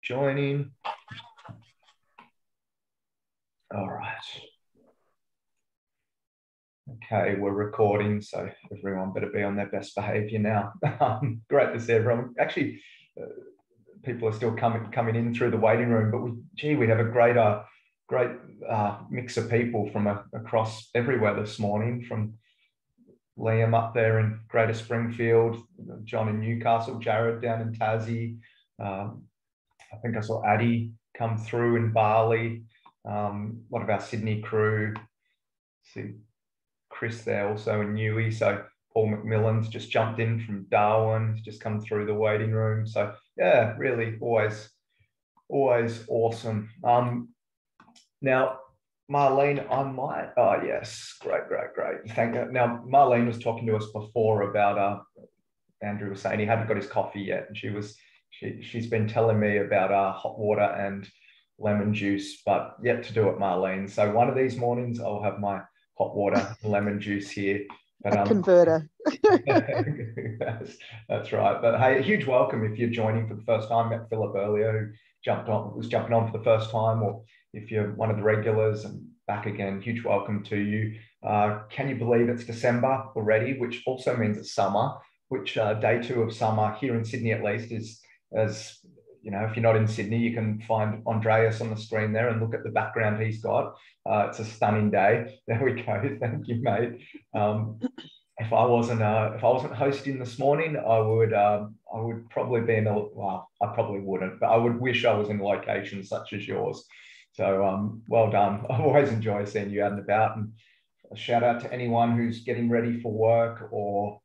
joining. All right. Okay, we're recording, so everyone better be on their best behavior now. Great to see everyone. Actually, people are still coming in through the waiting room, but we have a great mix of people from across everywhere this morning, from Liam up there in Greater Springfield, John in Newcastle, Jared down in Tassie. I think I saw Addie come through in Bali. A lot of our Sydney crew. See Chris there also in Newey. So Paul McMillan's just jumped in from Darwin. He's just come through the waiting room. So yeah, really always awesome. Now, Marlene, oh yes, great. Thank you. Now, Marlene was talking to us before about, Andrew was saying he hadn't got his coffee yet. And she's been telling me about hot water and lemon juice, but yet to do it, Marlene. So one of these mornings I'll have my hot water and lemon juice here. But, a converter. that's right. But hey, a huge welcome if you're joining for the first time. Met Philip earlier, who was jumping on for the first time, or if you're one of the regulars and back again, huge welcome to you. Can you believe it's December already, which also means it's summer, which day 2 of summer here in Sydney at least is, as you know, if you're not in Sydney, you can find Andreas on the screen there and look at the background he's got. It's a stunning day. There we go. Thank you, mate. If I wasn't hosting this morning, I would probably be well, I probably wouldn't, but I would wish I was in a location such as yours. So well done. I always enjoy seeing you out and about, and a shout out to anyone who's getting ready for work or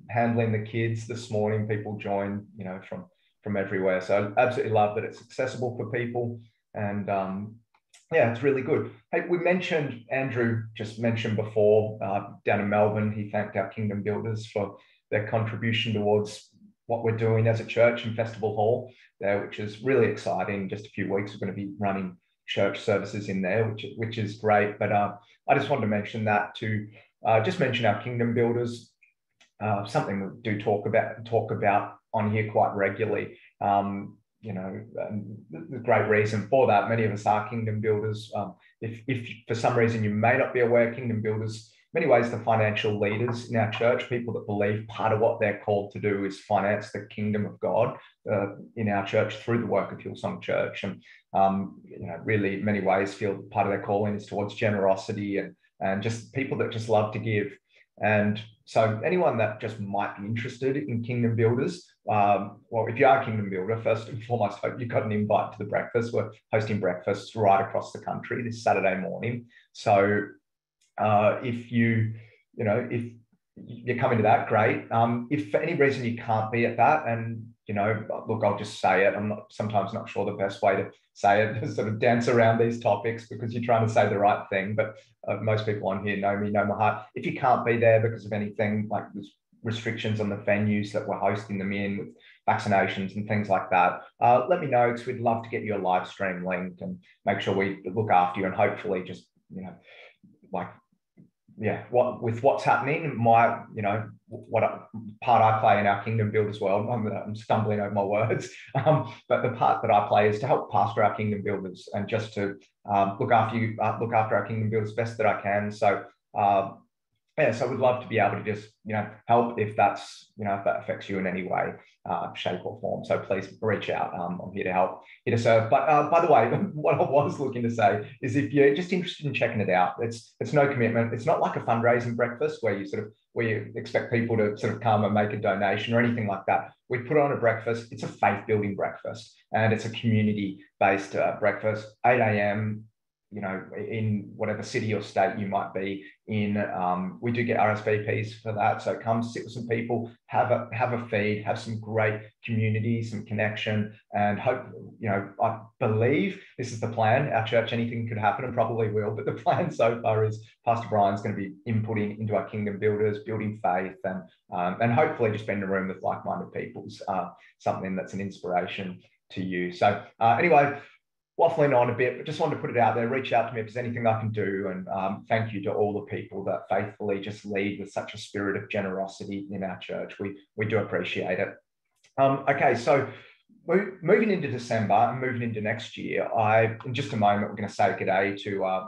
handling the kids this morning. People join, you know, from everywhere. So I absolutely love that it's accessible for people. And yeah, it's really good. Hey, Andrew just mentioned before, down in Melbourne, he thanked our Kingdom Builders for their contribution towards what we're doing as a church in Festival Hall there, which is really exciting. Just a few weeks, we're going to be running church services in there, which is great. But I just wanted to mention that to just mention our Kingdom Builders, something we do talk about on here quite regularly. You know, the great reason for that, many of us are Kingdom Builders. If for some reason you may not be aware, Kingdom Builders, many ways, the financial leaders in our church, people that believe part of what they're called to do is finance the kingdom of God in our church through the work of Hillsong Church. And, you know, really in many ways feel part of their calling is towards generosity and just people that just love to give. And so anyone that just might be interested in Kingdom Builders, well, if you are a Kingdom Builder, first and foremost, hope you got an invite to the breakfast. We're hosting breakfasts right across the country this Saturday morning. So if you're coming to that, great. If for any reason you can't be at that, and you know, look, I'll just say it. I'm sometimes not sure the best way to say it, to sort of dance around these topics because you're trying to say the right thing. But most people on here know me, know my heart. If you can't be there because of anything, like there's restrictions on the venues that we're hosting them in with vaccinations and things like that, let me know, because we'd love to get you a live stream link and make sure we look after you, and hopefully just, you know, like, yeah, what's happening, what part I play in our Kingdom Builders world. I'm stumbling over my words, but the part that I play is to help pastor our Kingdom Builders and just to look after our Kingdom Builders best that I can. So yeah, so we'd love to be able to just, you know, help if that's, you know, if that affects you in any way, shape or form. So please reach out. I'm here to help, here to serve. But by the way, what I was looking to say is if you're just interested in checking it out, it's no commitment. It's not like a fundraising breakfast where you expect people to sort of come and make a donation or anything like that. We put on a breakfast. It's a faith-building breakfast, and it's a community-based breakfast, 8 a.m., you know, in whatever city or state you might be in. We do get RSVPs for that. So come sit with some people, have a feed, have some great community, some connection, and hope, you know, I believe this is the plan. Our church, anything could happen and probably will, but the plan so far is Pastor Brian's going to be inputting into our Kingdom Builders, building faith, and hopefully just being in a room with like-minded people's something that's an inspiration to you. So anyway, waffling on a bit, but just wanted to put it out there. Reach out to me if there's anything I can do. And thank you to all the people that faithfully just lead with such a spirit of generosity in our church. We do appreciate it. Okay, so moving into December and moving into next year, in just a moment, we're going to say good day to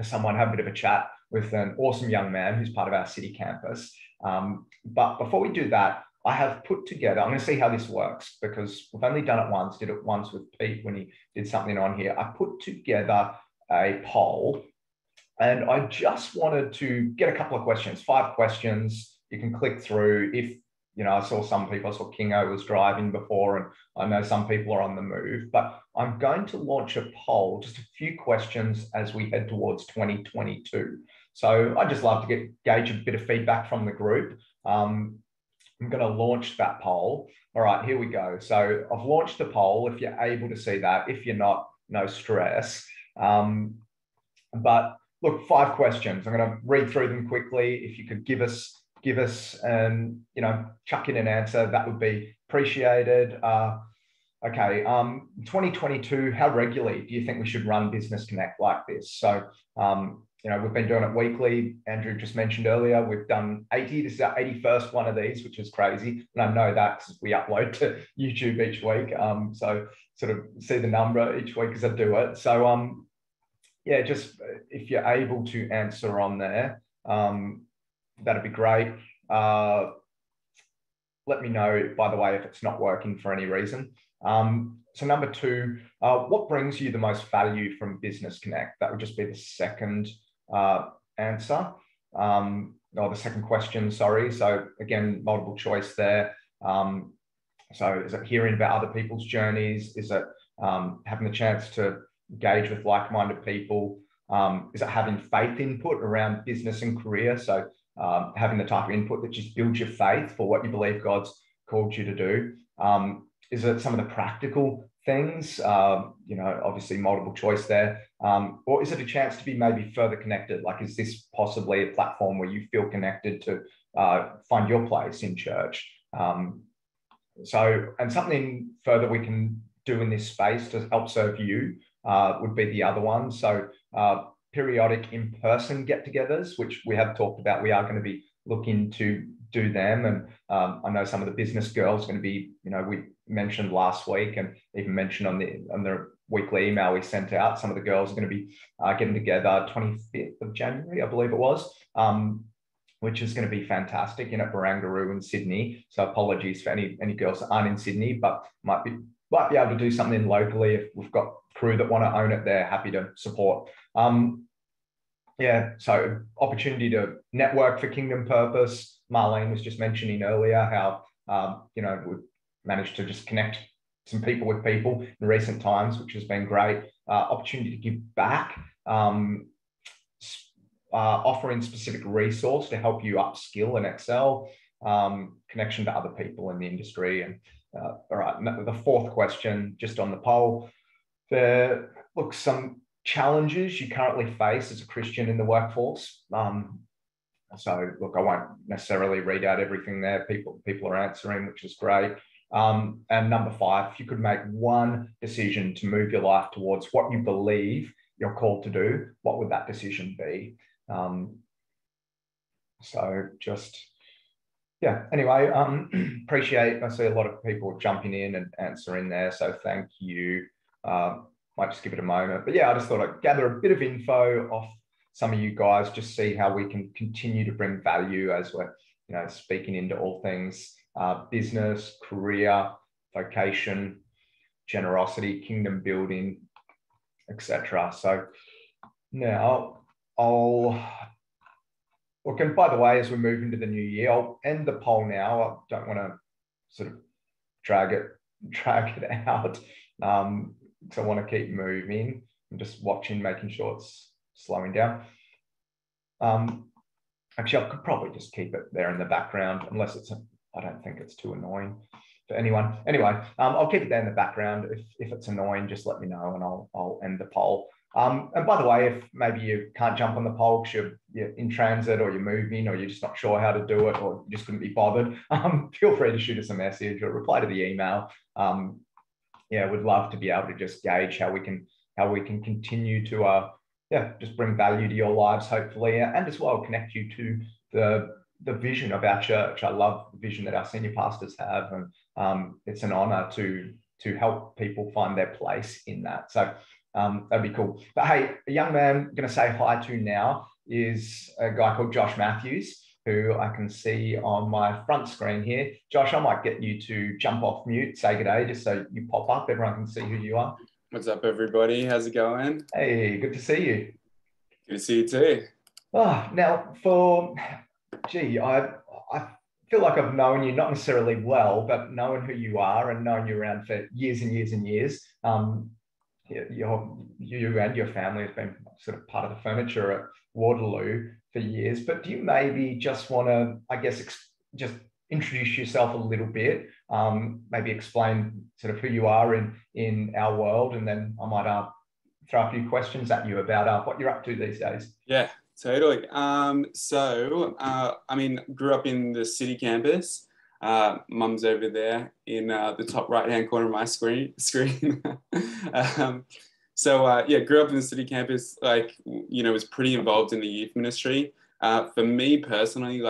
someone, have a bit of a chat with an awesome young man who's part of our city campus. But before we do that, I have put together, I'm going to see how this works because we've only done it once, did it once with Pete when he did something on here. I put together a poll and I just wanted to get a couple of questions, 5 questions. You can click through. If, I saw some people, I saw Kingo was driving before, and I know some people are on the move, but I'm going to launch a poll, just a few questions as we head towards 2022. So I'd just love to gauge a bit of feedback from the group. I'm going to launch that poll. All right, here we go. So I've launched the poll. If you're able to see that, if you're not, no stress. But look, 5 questions. I'm going to read through them quickly. If you could give us and chuck in an answer, that would be appreciated. Okay, 2022, how regularly do you think we should run Business Connect like this? So, we've been doing it weekly. Andrew just mentioned earlier, we've done 80. This is our 81st one of these, which is crazy. And I know that because we upload to YouTube each week. So sort of see the number each week as I do it. So, yeah, just if you're able to answer on there, that'd be great. Let me know, by the way, if it's not working for any reason. So number 2, what brings you the most value from Business Connect? That would just be the second answer, or the second question, sorry. So again, multiple choice there. So is it hearing about other people's journeys? Is it having the chance to engage with like-minded people? Is it having faith input around business and career? So having the type of input that just builds your faith for what you believe God's called you to do. Is it some of the practical things? Obviously multiple choice there. Or is it a chance to be maybe further connected? Like, is this possibly a platform where you feel connected to find your place in church? And something further we can do in this space to help serve you would be the other one. So periodic in-person get-togethers, which we have talked about. We are going to be looking to do them. And I know some of the business girls are going to be, we mentioned last week and even mentioned on the weekly email we sent out, some of the girls are going to be getting together 25th of January, I believe it was, which is going to be fantastic at Barangaroo in Sydney. So apologies for any girls that aren't in Sydney, but might be able to do something locally. If we've got crew that want to own it, they're happy to support. So opportunity to network for kingdom purpose. Marlene was just mentioning earlier how, we've managed to just connect some people with people in recent times, which has been great. Opportunity to give back, offering specific resource to help you upskill and excel, connection to other people in the industry. And all right, the 4th question, just on the poll, some challenges you currently face as a Christian in the workforce. So look, I won't necessarily read out everything there. People are answering, which is great. And number 5, if you could make one decision to move your life towards what you believe you're called to do, what would that decision be? Anyway, appreciate, I see a lot of people jumping in and answering there. So thank you. Might just give it a moment. But yeah, I just thought I'd gather a bit of info off some of you guys, just see how we can continue to bring value as we're, speaking into all things business, career, vocation, generosity, kingdom building, etc. So now I'll look, and by the way, as we move into the new year, I'll end the poll now. I don't want to sort of drag it out. So I want to keep moving. I'm just watching, making sure it's slowing down. Actually, I could probably just keep it there in the background, unless I don't think it's too annoying for anyone. Anyway, I'll keep it there in the background. If it's annoying, just let me know and I'll end the poll. And by the way, if maybe you can't jump on the poll because you're in transit or you're moving or you're just not sure how to do it or you just couldn't be bothered, feel free to shoot us a message or reply to the email. We'd love to be able to just gauge how we can continue to just bring value to your lives, hopefully, and as well connect you to the vision of our church. I love the vision that our senior pastors have, and it's an honor to to help people find their place in that. So that'd be cool. But hey, a young man I'm going to say hi to now is a guy called Josh Matthews, who I can see on my front screen here. Josh, I might get you to jump off mute, say good day, just so you pop up. Everyone can see who you are. What's up, everybody? How's it going? Hey, good to see you. Good to see you too. Oh, now, I feel like I've known you not necessarily well, but knowing who you are and knowing you around for years and years and years. You and your family have been sort of part of the furniture at Waterloo for years. But do you maybe just want to, I guess, just introduce yourself a little bit, maybe explain sort of who you are in our world, and then I might throw a few questions at you about what you're up to these days. Yeah, totally. Grew up in the city campus. Mum's over there in the top right-hand corner of my screen. Grew up in the city campus, was pretty involved in the youth ministry. For me personally,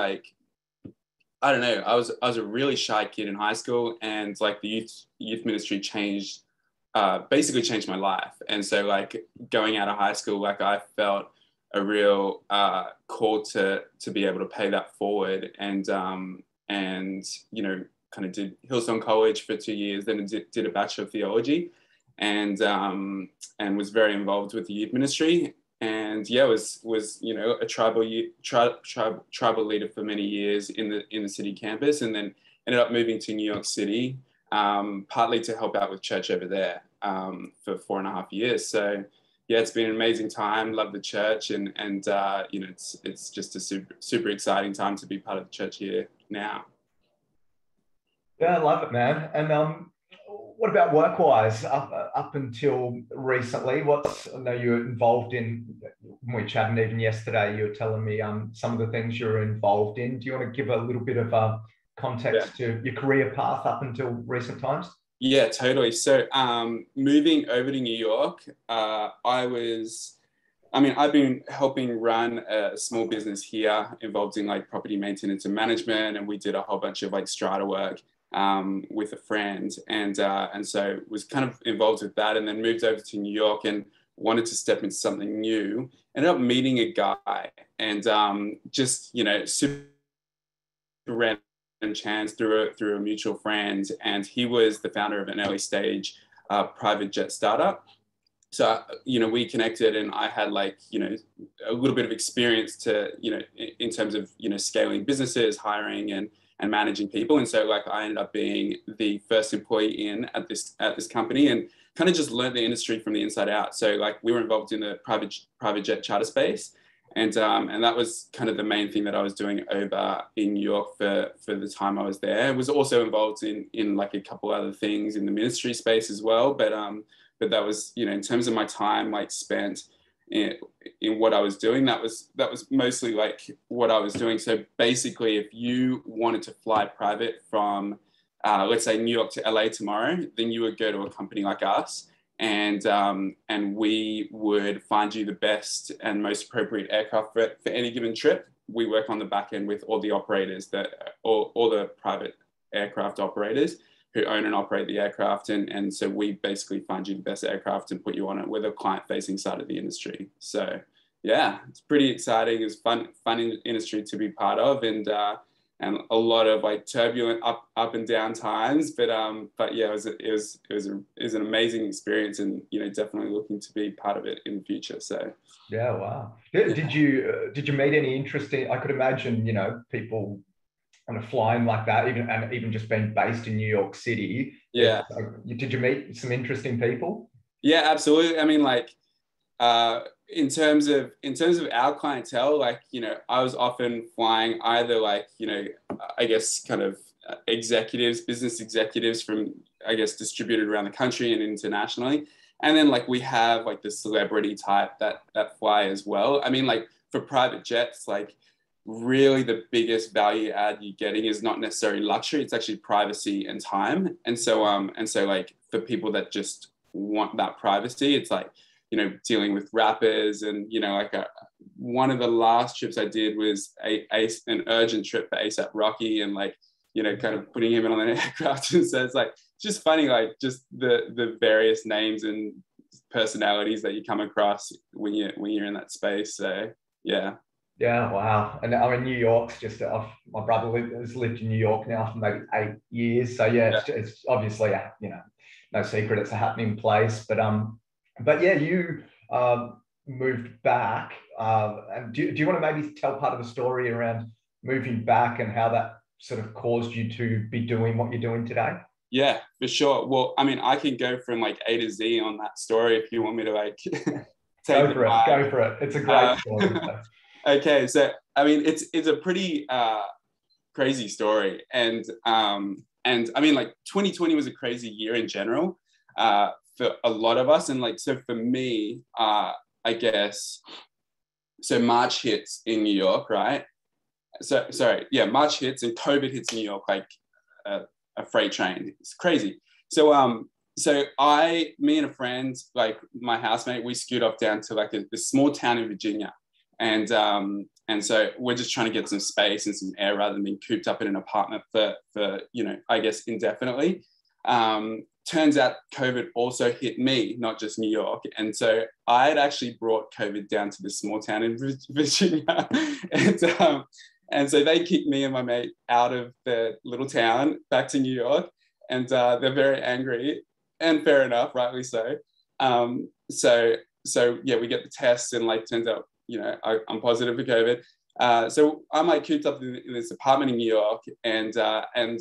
I don't know, I was a really shy kid in high school, and the youth ministry basically changed my life. And so going out of high school, I felt a real call to be able to pay that forward, and kind of did Hillsong College for 2 years, then did a Bachelor of Theology, and was very involved with the youth ministry. And was a tribal leader for many years in the city campus, and then ended up moving to New York City, partly to help out with church over there for 4.5 years. So yeah, it's been an amazing time. Love the church, and it's just a super exciting time to be part of the church here now. Yeah, I love it, man. And what about work-wise? Up until recently, I know you're involved in. When we chatted even yesterday, you were telling me some of the things you're involved in. Do you want to give a little bit of context to your career path up until recent times? Yeah, totally. So moving over to New York, I've been helping run a small business here involved in property maintenance and management, and we did a whole bunch of strata work with a friend, and so was kind of involved with that, and then moved over to New York and wanted to step into something new. Ended up meeting a guy, and super random chance through a mutual friend, and he was the founder of an early stage private jet startup. So we connected, and I had a little bit of experience in terms of scaling businesses, hiring and managing people, and so I ended up being the first employee at this company, and kind of just learned the industry from the inside out. So we were involved in the private jet charter space. And that was kind of the main thing that I was doing over in New York for the time I was there. I was also involved in a couple other things in the ministry space as well. But that was, in terms of my time spent in what I was doing, that was mostly what I was doing. So basically, if you wanted to fly private from, let's say, New York to LA tomorrow, then you would go to a company like us. And we would find you the best and most appropriate aircraft for any given trip. We work on the back end with all the operators, all the private aircraft operators who own and operate the aircraft. And so we basically find you the best aircraft and put you on it with a client-facing side of the industry. So yeah, it's pretty exciting. It's fun industry to be part of, and a lot of turbulent up and down times, but yeah, it was an amazing experience, and definitely looking to be part of it in the future. So yeah, wow. Did you meet any interesting? I could imagine people kind of flying like that, even just being based in New York City. Yeah. Did you meet some interesting people? Yeah, absolutely. I mean, in terms of our clientele, I was often flying either I guess kind of business executives from, I guess, distributed around the country and internationally. And then we have the celebrity type that fly as well. I mean, for private jets, really the biggest value add you're getting is not necessarily luxury, it's actually privacy and time. And so for people that just want that privacy, it's dealing with rappers, and one of the last trips I did was an urgent trip for ASAP Rocky, and kind of putting him in on an aircraft. And so it's just funny, like just the various names and personalities that you come across when you're in that space. So yeah. Yeah, wow. And I mean, New York's just, my brother has lived in New York now for maybe 8 years. So yeah, it's obviously, no secret it's a happening place. But yeah, you moved back. And do you want to maybe tell part of the story around moving back and how that sort of caused you to be doing what you're doing today? Yeah, for sure. Well, I mean, I can go from like A to Z on that story if you want me to like Go for it. Go for it. It's a great story. So. Okay, so I mean, it's a pretty crazy story, and I mean, like 2020 was a crazy year in general for a lot of us, and like so for me, I guess. So March hits in New York, right? So sorry, yeah, March hits and COVID hits New York like a freight train. It's crazy. So me and a friend, like my housemate, we scoot off down to like a small town in Virginia, and so we're just trying to get some space and some air rather than being cooped up in an apartment for I guess indefinitely. Turns out COVID also hit me, not just New York. And so I had actually brought COVID down to this small town in Virginia. And so they kicked me and my mate out of the little town back to New York. And they're very angry, and fair enough, rightly so. So yeah, we get the tests and like turns out, I'm positive for COVID. So I'm like cooped up in this apartment in New York, and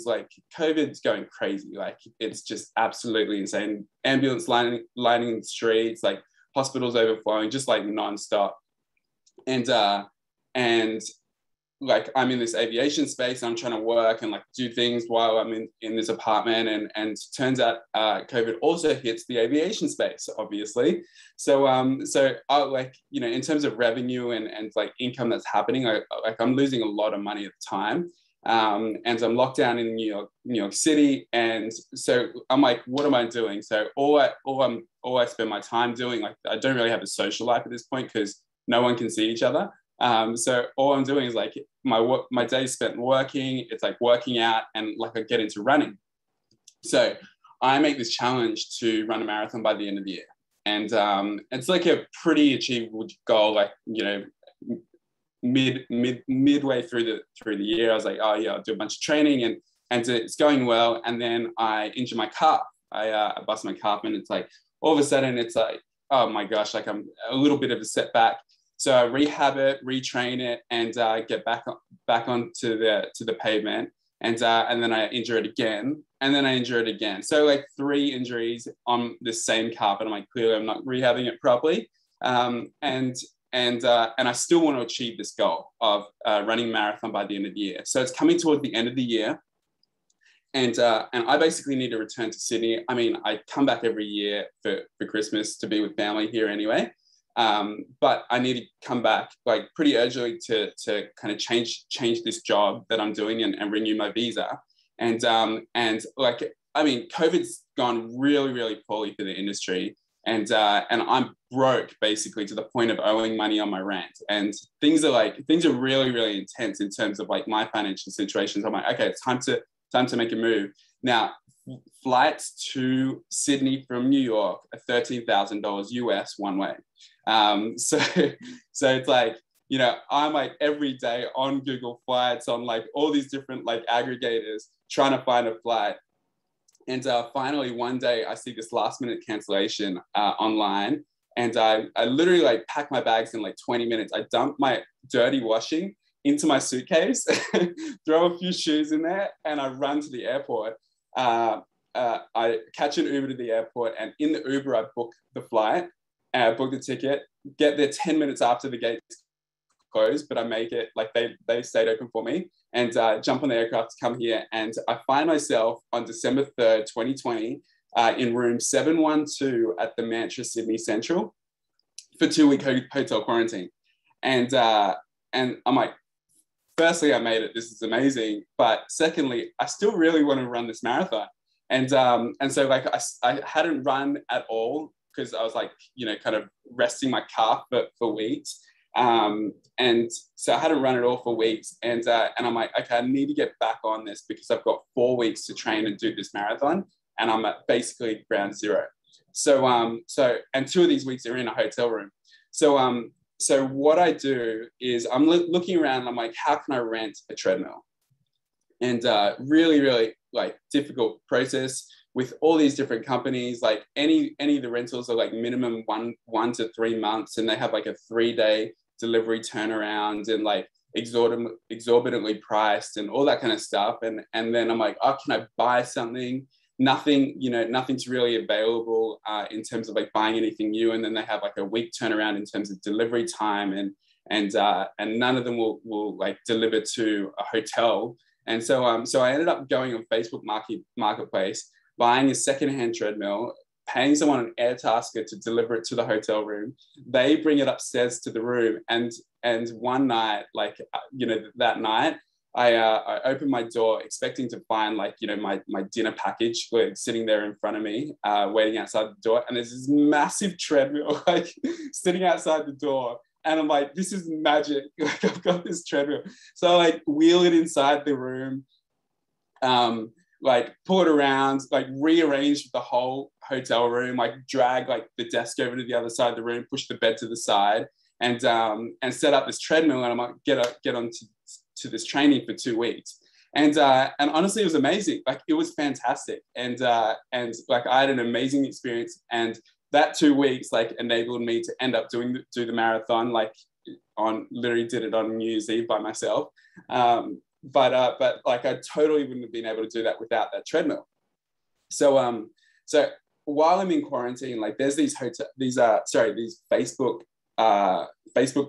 like COVID's going crazy. Like it's just absolutely insane. Ambulance lining the streets, like hospitals overflowing, just like nonstop. And like I'm in this aviation space, and I'm trying to work and like do things while I'm in this apartment, and turns out COVID also hits the aviation space, obviously. So I like, in terms of revenue and like income that's happening, I'm losing a lot of money at the time. And so I'm locked down in New York City, and so I'm like, what am I doing? So all I spend my time doing, like I don't really have a social life at this point because no one can see each other. So all I'm doing is like my day spent working. It's like working out, and like I get into running. So I make this challenge to run a marathon by the end of the year, and it's like a pretty achievable goal. Like midway through the year, I was like, oh yeah, I'll do a bunch of training, and it's going well. And then I injure my calf. I bust my calf, and it's like all of a sudden it's like, oh my gosh, like I'm a little bit of a setback. So I rehab it, retrain it, and get back onto the pavement, and then I injure it again, and then I injure it again. So like 3 injuries on the same calf, and I'm like, clearly I'm not rehabbing it properly, and I still want to achieve this goal of running a marathon by the end of the year. So it's coming toward the end of the year, and I basically need to return to Sydney. I mean, I come back every year for Christmas to be with family here anyway. But I need to come back like pretty urgently to kind of change this job that I'm doing and renew my visa. And like, I mean, COVID's gone really, really poorly for the industry. And I'm broke basically to the point of owing money on my rent. And things are really, really intense in terms of like my financial situations. I'm like, okay, it's time to make a move. Now, flights to Sydney from New York are $13,000 US one way. So it's like, I'm like every day on Google Flights, on like all these different like aggregators trying to find a flight. And finally one day I see this last minute cancellation online, and I literally like pack my bags in like 20 minutes. I dump my dirty washing into my suitcase, throw a few shoes in there, and I run to the airport. I catch an Uber to the airport, and in the Uber, I book the flight, book the ticket, get there 10 minutes after the gates close, but I make it, like they stayed open for me, and jump on the aircraft to come here. And I find myself on December 3rd, 2020, in room 712 at the Mantra Sydney Central for 2-week hotel quarantine. And I'm like, firstly, I made it. This is amazing. But secondly, I still really want to run this marathon. And so like I hadn't run at all because I was like, kind of resting my calf for weeks. And so I hadn't run at all for weeks. And I'm like, okay, I need to get back on this because I've got 4 weeks to train and do this marathon. and I'm at basically ground zero. So and 2 of these weeks are in a hotel room. So what I do is I'm looking around and I'm like, how can I rent a treadmill? And really, really like difficult process with all these different companies. Like any of the rentals are like minimum one to 3 months, and they have like a 3-day delivery turnaround, and like exorbitantly priced and all that kind of stuff. And then I'm like, oh, can I buy something? Nothing's really available in terms of like buying anything new. And then they have like a week turnaround in terms of delivery time, and none of them will like deliver to a hotel. And so I ended up going on Facebook Marketplace, buying a secondhand treadmill, paying someone an Airtasker to deliver it to the hotel room. They bring it upstairs to the room, and one night, like that night, I opened my door expecting to find like, my dinner package sitting there in front of me, waiting outside the door. And there's this massive treadmill like sitting outside the door. And I'm like, this is magic. Like I've got this treadmill. So I like wheel it inside the room, like pull it around, like rearrange the whole hotel room, like drag like the desk over to the other side of the room, push the bed to the side, and set up this treadmill. And I'm like, get on to this training for 2 weeks. And honestly, it was amazing. Like it was fantastic. And like I had an amazing experience. And that 2 weeks like enabled me to end up do the marathon, like literally did it on New Year's Eve by myself. But like I totally wouldn't have been able to do that without that treadmill. So while I'm in quarantine, like there's these Facebook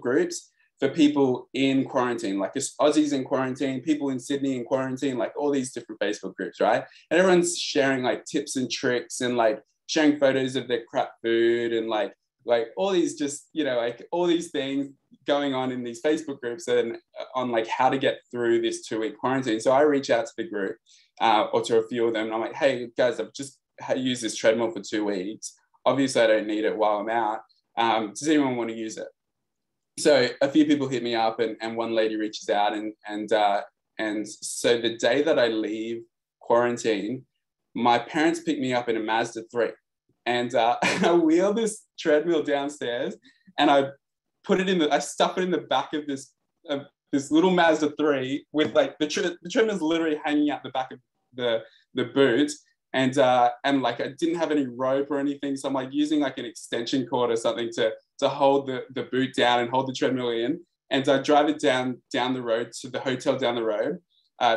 groups for people in quarantine, like Aussies in quarantine, people in Sydney in quarantine, like all these different Facebook groups, right? And everyone's sharing like tips and tricks and like sharing photos of their crap food and like all these just, like all these things going on in these Facebook groups and on like how to get through this 2-week quarantine. So I reach out to the group or to a few of them, and I'm like, hey guys, I've just used this treadmill for 2 weeks. Obviously I don't need it while I'm out. Does anyone want to use it? So a few people hit me up, and one lady reaches out, and so the day that I leave quarantine, my parents pick me up in a Mazda 3, and I wheel this treadmill downstairs, and I stuff it in the back of this little Mazda 3 with like the treadmill's literally hanging out the back of the boot. And like I didn't have any rope or anything, so I'm like using like an extension cord or something to hold the boot down and hold the treadmill in. And I drive it down the road to the hotel down the road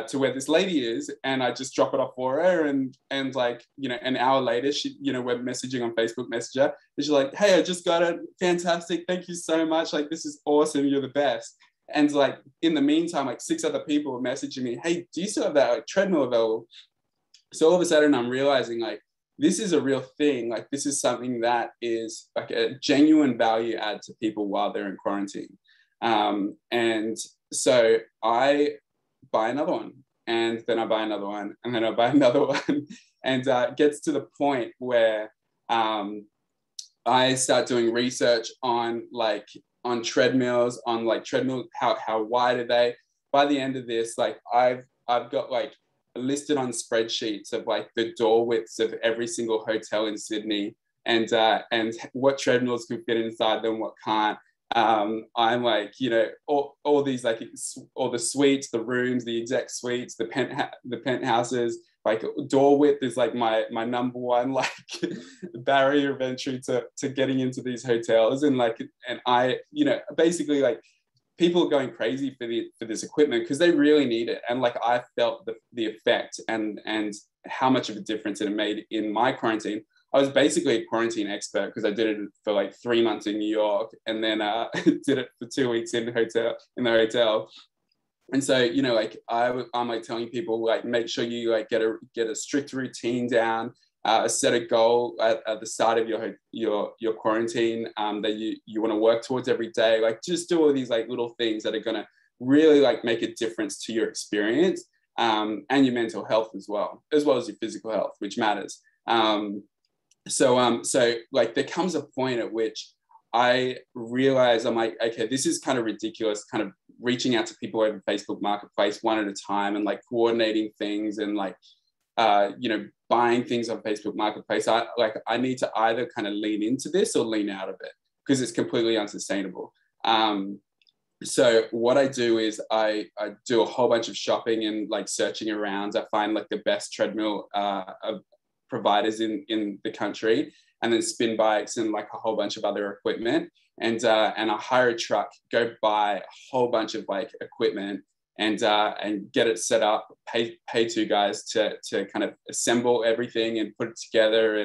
to where this lady is, and I just drop it off for her. And like an hour later, she we're messaging on Facebook Messenger, and she's like, "Hey, I just got it, fantastic, thank you so much. Like this is awesome, you're the best." And like in the meantime, like 6 other people were messaging me, "Hey, do you still have that like treadmill available?" So all of a sudden I'm realizing like this is a real thing. Like this is something that is like a genuine value add to people while they're in quarantine. And so I buy another one, and then I buy another one, and then I buy another one. And it gets to the point where I start doing research on treadmills, how wide are they? By the end of this, like I've got like listed on spreadsheets of like the door widths of every single hotel in Sydney, and what treadmills can fit inside them, what can't. I'm like, all these like all the suites, the rooms, the exec suites, the penthouses, like door width is like my number one like barrier of entry to getting into these hotels. And I basically like people are going crazy for this equipment because they really need it. And like I felt the effect and how much of a difference it made in my quarantine. I was basically a quarantine expert because I did it for like 3 months in New York, and then did it for 2 weeks in the hotel. And so, like I'm like telling people, like, make sure you like get a strict routine down, set a goal at the start of your quarantine that you want to work towards every day. Like just do all these like little things that are going to really like make a difference to your experience and your mental health as well as your physical health, which matters. So like there comes a point at which I realize I'm like, okay, this is kind of ridiculous, kind of reaching out to people over Facebook Marketplace one at a time and like coordinating things and like buying things on Facebook Marketplace. I need to either kind of lean into this or lean out of it because it's completely unsustainable. So what I do is I do a whole bunch of shopping and like searching around. I find like the best treadmill providers in the country, and then spin bikes and like a whole bunch of other equipment. And I hire a truck, go buy a whole bunch of like equipment and get it set up, pay two guys to kind of assemble everything and put it together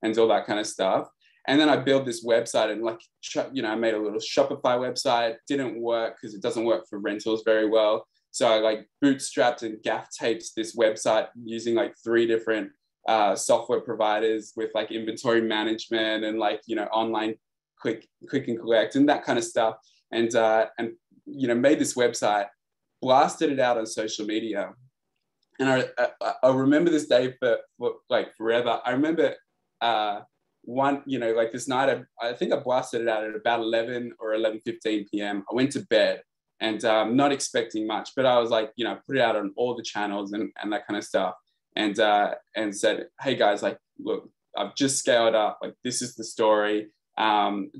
and all that kind of stuff. And then I build this website and like, I made a little Shopify website. Didn't work because it doesn't work for rentals very well. So I like bootstrapped and gaff taped this website using like 3 different software providers with like inventory management and like, online click and collect and that kind of stuff. And made this website, blasted it out on social media. And I remember this day for like forever. I remember like this night, I think I blasted it out at about 11 or 11:15 p.m. I went to bed and not expecting much, but I was like, put it out on all the channels and that kind of stuff. And said, hey guys, like, look, I've just scaled up. Like, this is the story.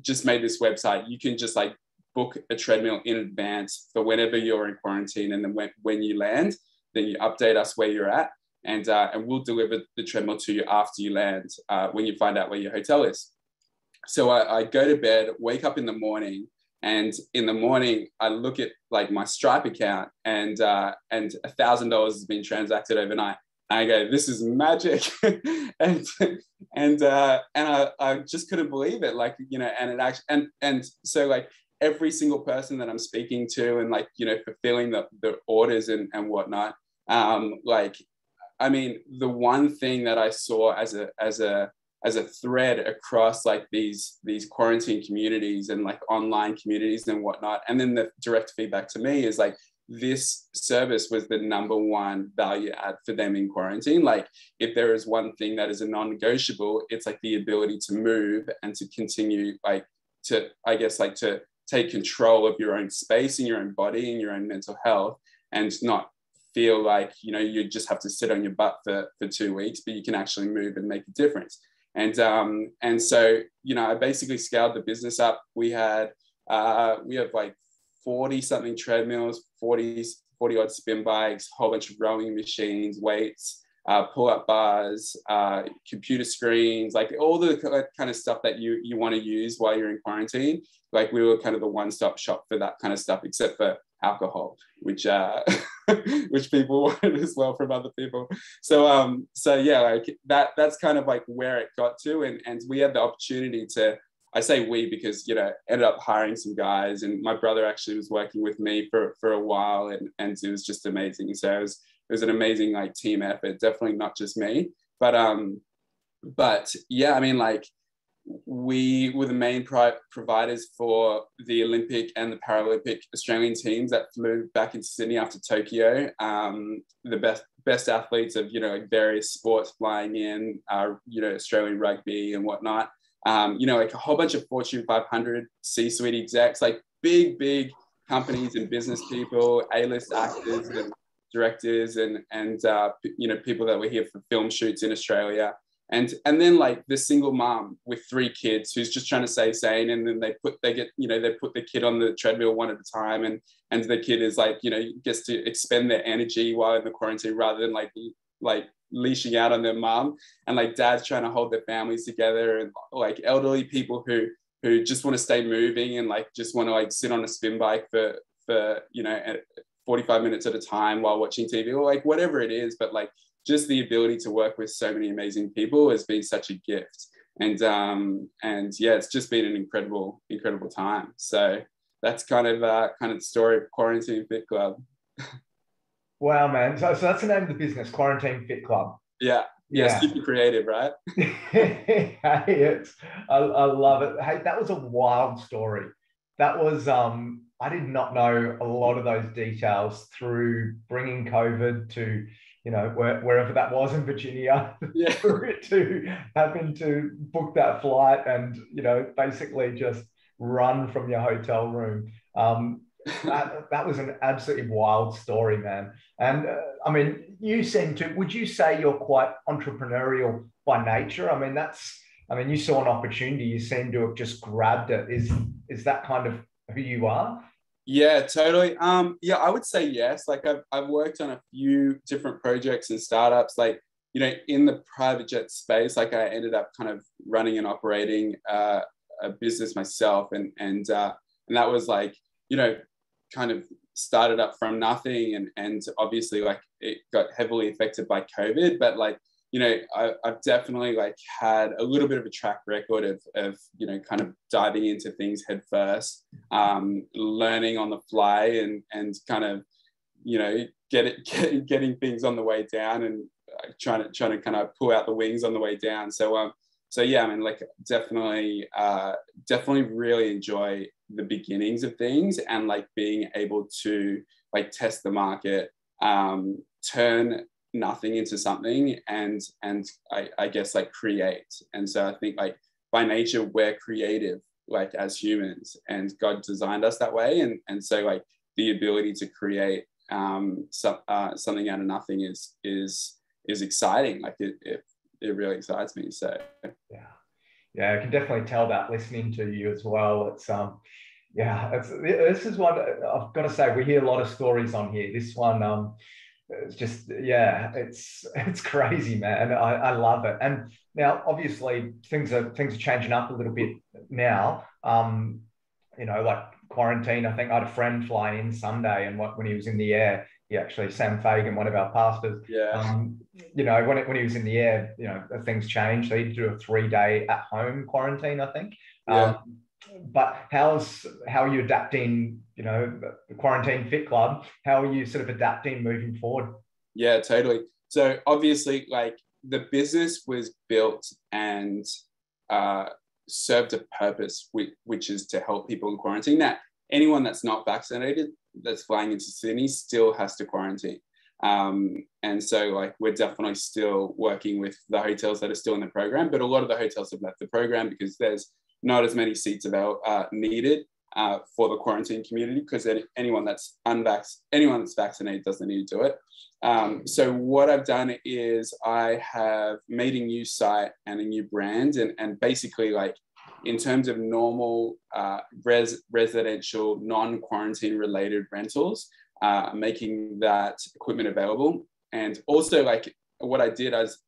Just made this website. You can just like book a treadmill in advance for whenever you're in quarantine. And then when you land, then you update us where you're at. And we'll deliver the treadmill to you after you land when you find out where your hotel is. So I go to bed, wake up in the morning, and in the morning I look at like my Stripe account and $1,000 has been transacted overnight. And I go, this is magic, and I just couldn't believe it, like and it actually and so like every single person that I'm speaking to and like fulfilling the orders and whatnot, I mean, the one thing that I saw as a thread across like these quarantine communities and like online communities and whatnot, and then the direct feedback to me is like this service was the #1 value add for them in quarantine. Like, if there is one thing that is a non-negotiable, it's like the ability to move and to continue to take control of your own space and your own body and your own mental health, and not feel like you just have to sit on your butt for 2 weeks, but you can actually move and make a difference. And so I basically scaled the business up. We have like 40 something treadmills, 40 odd spin bikes, a whole bunch of rowing machines, weights, pull-up bars, computer screens, like all the kind of stuff that you want to use while you're in quarantine. Like, we were kind of the one-stop shop for that kind of stuff, except for alcohol, which which people wanted as well from other people. So yeah, like that's kind of like where it got to, and we had the opportunity to, I say we because ended up hiring some guys, and my brother actually was working with me for a while, and it was just amazing. So it was an amazing like team effort, definitely not just me, but yeah, I mean, like, we were the main providers for the Olympic and the Paralympic Australian teams that flew back into Sydney after Tokyo. The best athletes of like various sports flying in, Australian rugby and whatnot. Like a whole bunch of Fortune 500 C-suite execs, like big companies and business people, A-list actors and directors, and people that were here for film shoots in Australia. And then like the single mom with 3 kids who's just trying to stay sane, and then they put the kid on the treadmill one at a time, and the kid is like gets to expend their energy while in the quarantine rather than like leashing out on their mom, and like dads trying to hold their families together, and like elderly people who just want to stay moving and like just want to like sit on a spin bike for 45 minutes at a time while watching TV or like whatever it is, but like just the ability to work with so many amazing people has been such a gift. And yeah, it's just been an incredible time. So that's kind of the story of Quarantine Fit Club. Wow, man. So that's the name of the business, Quarantine Fit Club. Yeah. Super creative, right? Hey, I love it. Hey, that was a wild story. That was, I did not know a lot of those details through bringing COVID to, wherever that was in Virginia, yeah. to having to book that flight and, basically just run from your hotel room. That was an absolutely wild story, man. And I mean, you seem to, would you say you're quite entrepreneurial by nature? I mean, you saw an opportunity, you seem to have just grabbed it. Is that kind of who you are? Yeah, totally. Yeah, I would say yes. Like I've worked on a few different projects and startups, like, you know, in the private jet space. Like I ended up kind of running and operating a business myself, and that was like, you know, kind of started up from nothing, and obviously like it got heavily affected by COVID, but like, you know, I've definitely like had a little bit of a track record of you know, kind of diving into things head first, learning on the fly, and kind of, you know, getting things on the way down, and trying to kind of pull out the wings on the way down. So yeah, I mean, like definitely really enjoy the beginnings of things, and like being able to like test the market, turn nothing into something, and I guess like create. And so I think like by nature we're creative, like as humans, and God designed us that way, and so like the ability to create something out of nothing is exciting. Like it really excites me. So Yeah, I can definitely tell that listening to you as well. This is one I've got to say, we hear a lot of stories on here. This one, it's just, yeah, it's crazy, man. I love it. And now obviously things are changing up a little bit now. You know, like quarantine. I think I had a friend fly in Sunday, and when he was in the air, he actually, Sam Fagan, one of our pastors, yeah. you know, when he was in the air, you know, things changed. So he do a 3-day at home quarantine, I think. Yeah. But how are you adapting, you know, the Quarantine Fit Club? How are you sort of adapting moving forward? Yeah, totally. So obviously, like the business was built and served a purpose, which is to help people in quarantine. Now, anyone that's not vaccinated that's flying into Sydney still has to quarantine. And so like we're definitely still working with the hotels that are still in the program, but a lot of the hotels have left the program because there's not as many seats needed for the quarantine community, because anyone that's vaccinated doesn't need to do it. So what I've done is I have made a new site and a new brand, and basically like in terms of normal residential non-quarantine related rentals, making that equipment available. And also like what I did is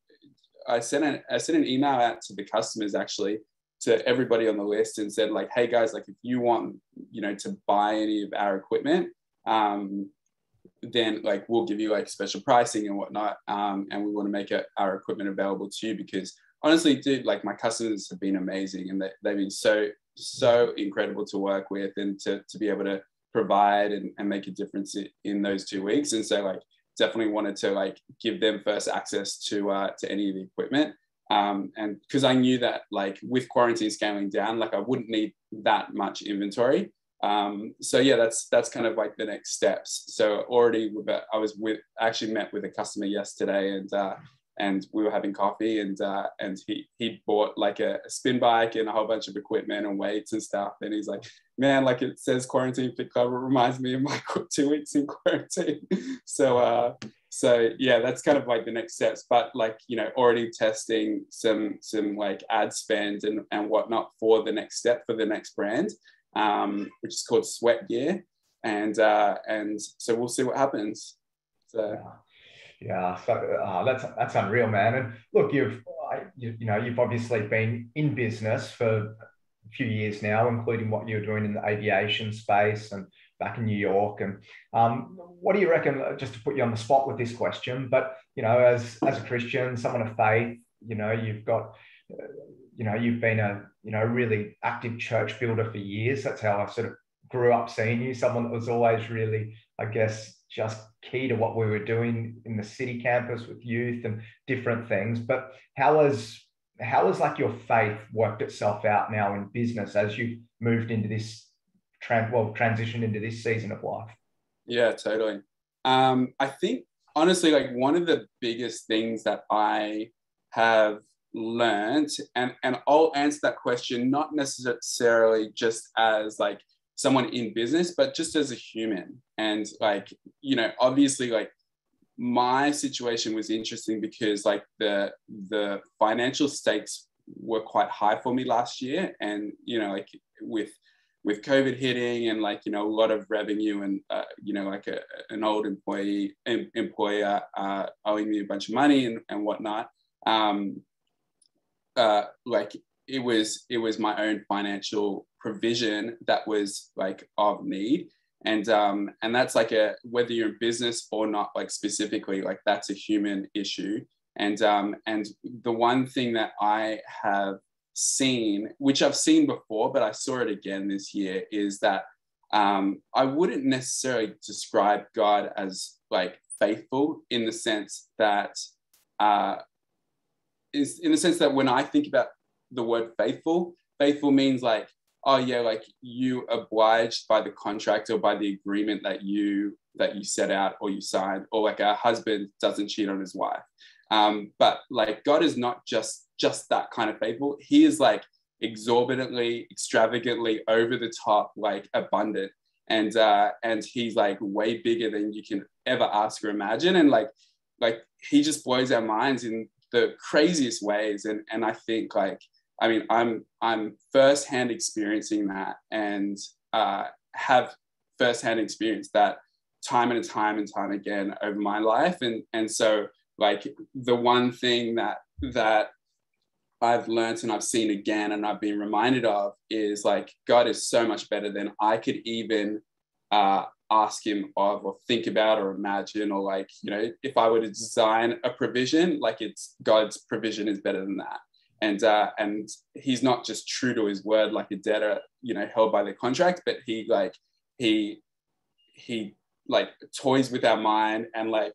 I sent an email out to the customers, actually, to everybody on the list, and said like, hey guys, like if you want, you know, to buy any of our equipment, then like we'll give you like special pricing and whatnot, and we want to make our equipment available to you, because honestly, dude, like my customers have been amazing, and they've been so incredible to work with, and to be able to provide and make a difference in those 2 weeks. And so like definitely wanted to like give them first access to any of the equipment. And because I knew that like with quarantine scaling down, like I wouldn't need that much inventory. So yeah, that's kind of like the next steps. So already actually met with a customer yesterday, and we were having coffee, and he bought like a spin bike and a whole bunch of equipment and weights and stuff. And he's like, man, like it says Quarantine Fit Club, it reminds me of my 2 weeks in quarantine. So yeah, that's kind of like the next steps. But like, you know, already testing some like ad spend and whatnot for the next step for the next brand, which is called Sweat Gear. And so we'll see what happens. So so that's unreal, man. And look, you've obviously been in business for a few years now, including what you're doing in the aviation space and back in New York. And what do you reckon, just to put you on the spot with this question, but, you know, as a Christian, someone of faith, you know, you've got, you've been a, really active church builder for years. That's how I sort of grew up seeing you, someone that was always really, I guess, just key to what we were doing in the city campus with youth and different things. But how has like your faith worked itself out now in business as you've moved into this transitioned into this season of life? Yeah, totally. I think honestly, like one of the biggest things that I have learned, and I'll answer that question not necessarily just as like someone in business, but just as a human. And like, you know, obviously like my situation was interesting because like the financial stakes were quite high for me last year. And, you know, like with COVID hitting and like, you know, a lot of revenue and, you know, like an old employer owing me a bunch of money and whatnot. Like it was my own financial provision that was like of need. And that's like whether you're in business or not, like specifically, like that's a human issue. And the one thing that I have seen, which I've seen before, but I saw it again this year, is that I wouldn't necessarily describe God as like faithful in the sense that when I think about the word faithful means like, oh yeah, like you obliged by the contract or by the agreement that you set out or you signed, or like a husband doesn't cheat on his wife. But like God is not just that kind of faithful. He is like exorbitantly, extravagantly, over the top, like abundant. And he's like way bigger than you can ever ask or imagine. And like he just blows our minds in the craziest ways. And I think like, I mean, I'm firsthand experiencing that, and have firsthand experienced that time and time again over my life. And so like the one thing that I've learned and I've seen again and I've been reminded of is like God is so much better than I could even ask him of or think about or imagine, or like, you know, if I were to design a provision, like it's God's provision is better than that. And he's not just true to his word like a debtor, you know, held by the contract, but he like toys with our mind, and like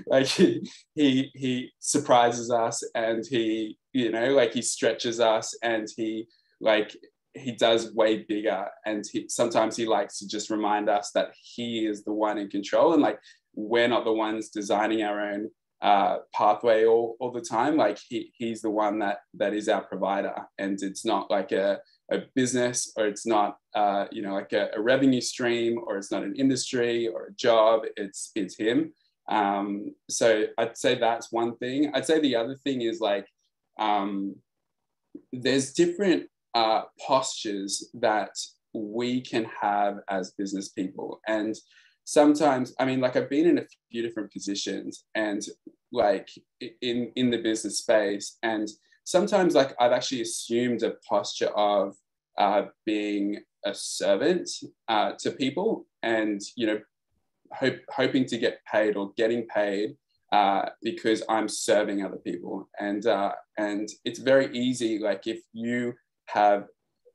like he surprises us, and he, you know, like he stretches us, and he does way bigger. And sometimes he likes to just remind us that he is the one in control, and like we're not the ones designing our own pathway all the time. Like he's the one that is our provider, and it's not like a business, or it's not you know, like a revenue stream, or it's not an industry or a job. It's him. So I'd say that's one thing. I'd say the other thing is like there's different postures that we can have as business people. And sometimes, I mean, like I've been in a few different positions and like in the business space, and sometimes like I've actually assumed a posture of being a servant to people, and, you know, hoping to get paid or getting paid because I'm serving other people. And it's very easy, like if you have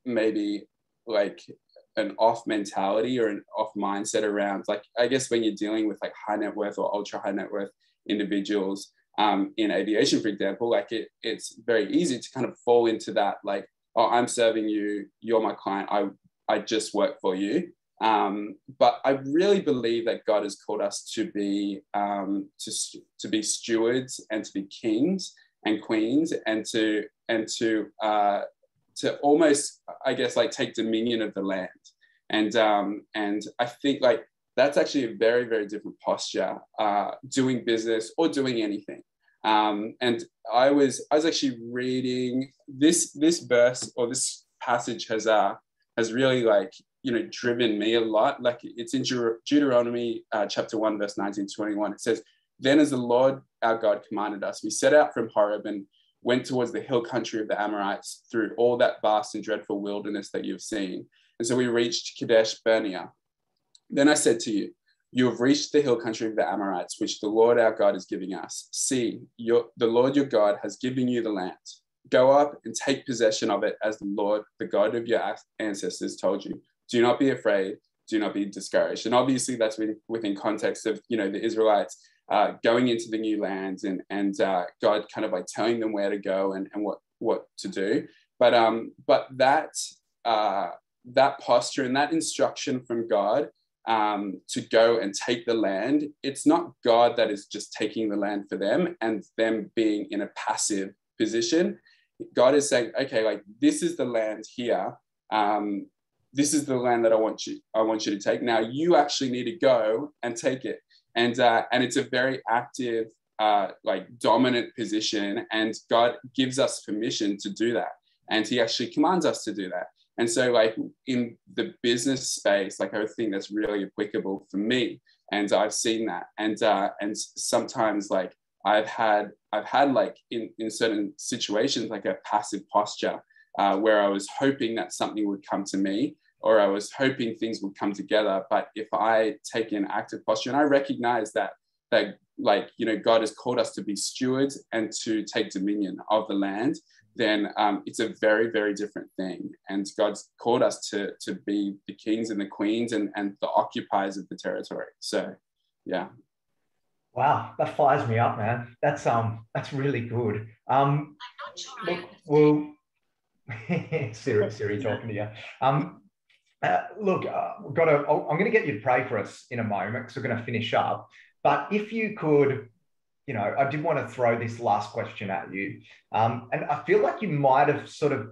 maybe like an off mentality or an off mindset around, like, I guess when you're dealing with like high net worth or ultra high net worth individuals in aviation, for example, like it's very easy to kind of fall into that, like, oh, I'm serving you, you're my client, I just work for you. But I really believe that God has called us to be stewards and to be kings and queens, and to almost, I guess, like take dominion of the land. And I think like that's actually a very, very different posture, doing business or doing anything. And I was actually reading this verse, or this passage has really like, you know, driven me a lot. Like it's in Deuteronomy chapter 1, verse 19-21. It says, "Then as the Lord our God commanded us, we set out from Horeb and went towards the hill country of the Amorites through all that vast and dreadful wilderness that you've seen. And so we reached Kadesh Barnea. Then I said to you, you have reached the hill country of the Amorites, which the Lord our God is giving us. See, the Lord your God has given you the land. Go up and take possession of it as the Lord, the God of your ancestors, told you. Do not be afraid. Do not be discouraged." And obviously that's within context of, you know, the Israelites going into the new lands, and God kind of like telling them where to go and what to do. But that posture and that instruction from God to go and take the land, it's not God that is just taking the land for them and them being in a passive position. God is saying, okay, like this is the land here. this is the land that I want you to take. Now you actually need to go and take it. And it's a very active, like dominant position, and God gives us permission to do that. And he actually commands us to do that. And so like in the business space, like I think that's really applicable for me. And I've seen that. And sometimes like I've had like in certain situations, like a passive posture where I was hoping that something would come to me, or I was hoping things would come together. But if I take an active posture, and I recognize that like, you know, God has called us to be stewards and to take dominion of the land, then it's a very, very different thing. And God's called us to be the kings and the queens and the occupiers of the territory. So, yeah. Wow, that fires me up, man. That's really good. Look, well, Siri talking to you. Look, I'm going to get you to pray for us in a moment because we're going to finish up. But if you could, you know, I did want to throw this last question at you. And I feel like you might have sort of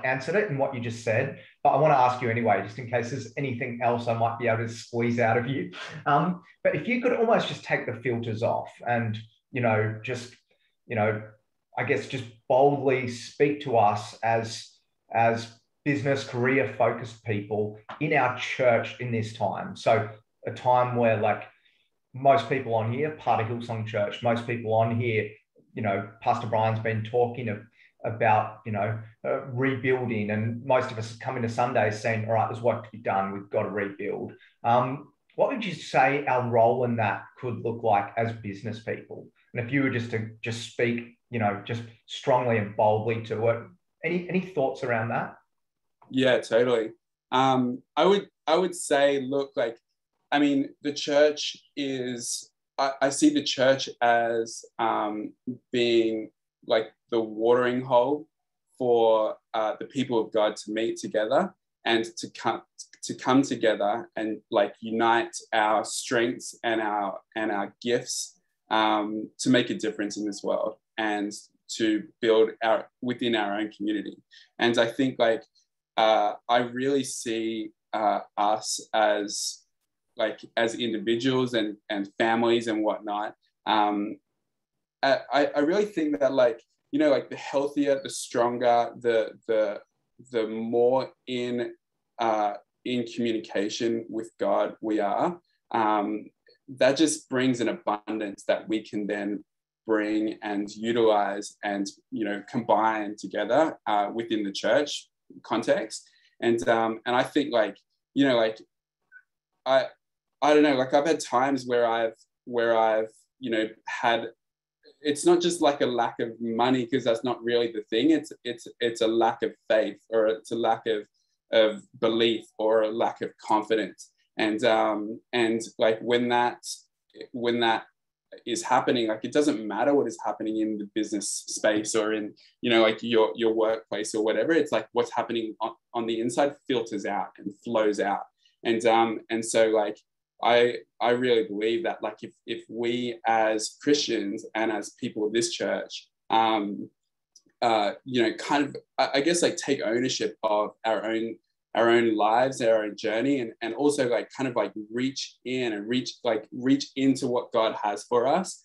answered it in what you just said, but I want to ask you anyway, just in case there's anything else I might be able to squeeze out of you. But if you could almost just take the filters off and, you know, just, you know, I guess just boldly speak to us as business, career focused people in our church in this time. So a time where like most people on here, part of Hillsong Church, most people on here, you know, Pastor Brian's been talking about, you know, rebuilding, and most of us come into Sundays saying, all right, there's work to be done. We've got to rebuild. What would you say our role in that could look like as business people? And if you were just to speak, you know, just strongly and boldly to it, any thoughts around that? Yeah, totally. I would say, look, like, I mean, the church is, I see the church as being like the watering hole for the people of God to meet together and to come together and like unite our strengths and our gifts to make a difference in this world and to build within our own community. And I think like I really see us as individuals and families and whatnot. I really think that like, you know, like the healthier, the stronger, the more in communication with God we are, that just brings an abundance that we can then bring and utilize and, you know, combine together within the church context. And I think like, you know, like I don't know, like I've had times where I've, you know, had, it's not just like a lack of money, because that's not really the thing. It's a lack of faith, or it's a lack of belief, or a lack of confidence. And like when that is happening, like it doesn't matter what is happening in the business space or in, you know, like your workplace or whatever. It's like what's happening on the inside filters out and flows out. And so like I really believe that like if we as Christians and as people of this church, you know, kind of, I guess like take ownership of our own lives, our own journey, and also like kind of like reach in and reach into what God has for us,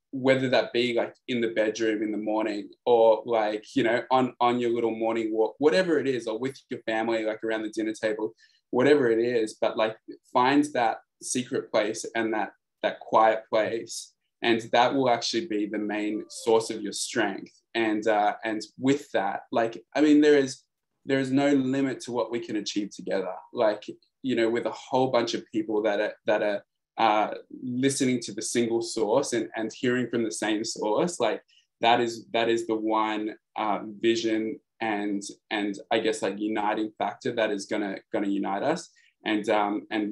whether that be like in the bedroom in the morning, or like, you know, on your little morning walk, whatever it is, or with your family, like around the dinner table, whatever it is, but like find that secret place and that quiet place, and that will actually be the main source of your strength. And with that, like, I mean, there is no limit to what we can achieve together. Like, you know, with a whole bunch of people that are listening to the single source and hearing from the same source, like that is the one vision and I guess like uniting factor that is gonna unite us. And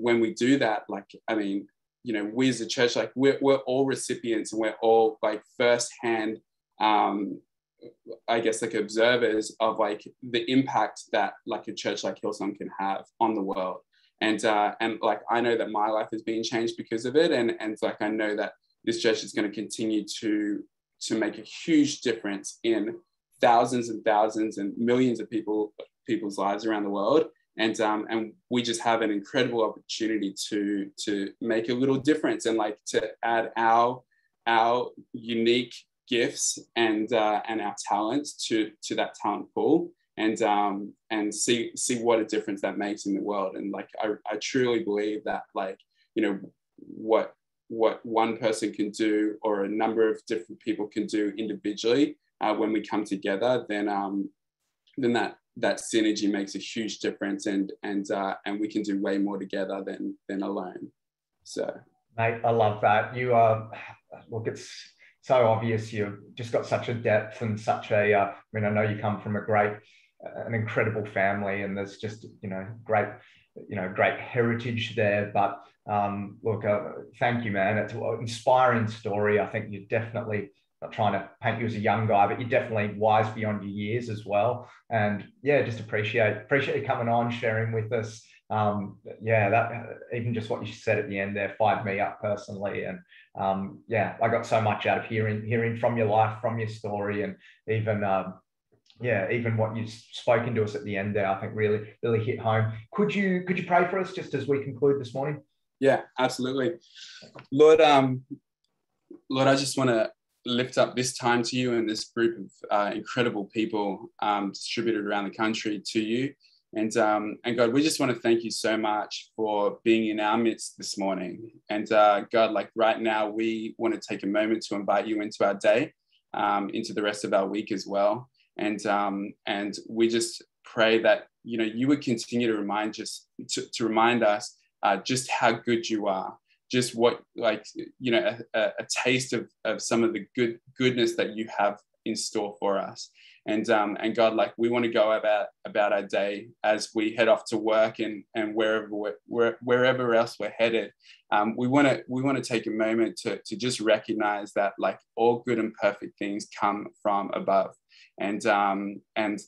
when we do that, like, I mean, you know, we as a church, like we're all recipients, and we're all like firsthand, I guess like observers of like the impact that like a church like Hillsong can have on the world. And like I know that my life is being changed because of it, and like I know that this church is going to continue to make a huge difference in thousands and thousands and millions of people's people's lives around the world. And we just have an incredible opportunity to make a little difference and like to add our unique gifts and our talents to that talent pool, and see what a difference that makes in the world. And like I truly believe that, like, you know, what one person can do or a number of different people can do individually, when we come together, then that synergy makes a huge difference, and we can do way more together than alone. So, mate, I love that. You are, look, it's so obvious. You've just got such a depth and such a, I mean, I know you come from an incredible family, and there's just, great heritage there. But look, thank you, man. It's an inspiring story. I think you're definitely, not trying to paint you as a young guy, but you're definitely wise beyond your years as well. And yeah, just appreciate you coming on, sharing with us. That even just what you said at the end there fired me up personally. And I got so much out of hearing from your life, from your story, and even what you've spoken to us at the end there, I think really, really hit home. Could you pray for us just as we conclude this morning? Yeah, absolutely. Lord, I just want to lift up this time to you and this group of incredible people distributed around the country to you. And God, we just want to thank you so much for being in our midst this morning. And God, like right now, we want to take a moment to invite you into our day, into the rest of our week as well. And we just pray that, you would continue to remind us just how good you are. Just what, like, a taste of some of the goodness that you have in store for us. And God, like, we want to go about our day as we head off to work and wherever else we're headed. We want to take a moment to just recognize that, like, all good and perfect things come from above. And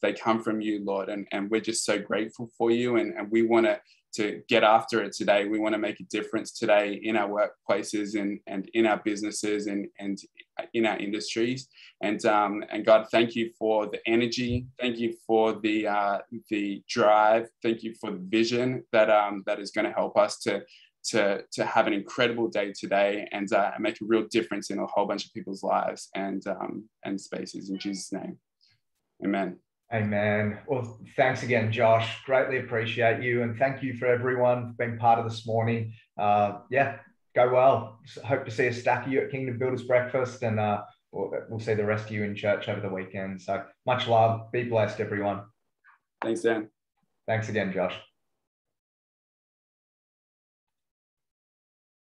they come from you, Lord. And we're just so grateful for you. And we want to get after it today. We want to make a difference today in our workplaces and in our businesses and in our industries. And God, thank you for the energy. Thank you for the drive. Thank you for the vision that is going to help us to have an incredible day today and make a real difference in a whole bunch of people's lives and spaces. In Jesus' name, amen. Amen. Well, thanks again, Josh. Greatly appreciate you. And thank you for everyone for being part of this morning. Go well. Hope to see a stack of you at Kingdom Builders Breakfast, and we'll see the rest of you in church over the weekend. So much love. Be blessed, everyone. Thanks, Dan. Thanks again, Josh.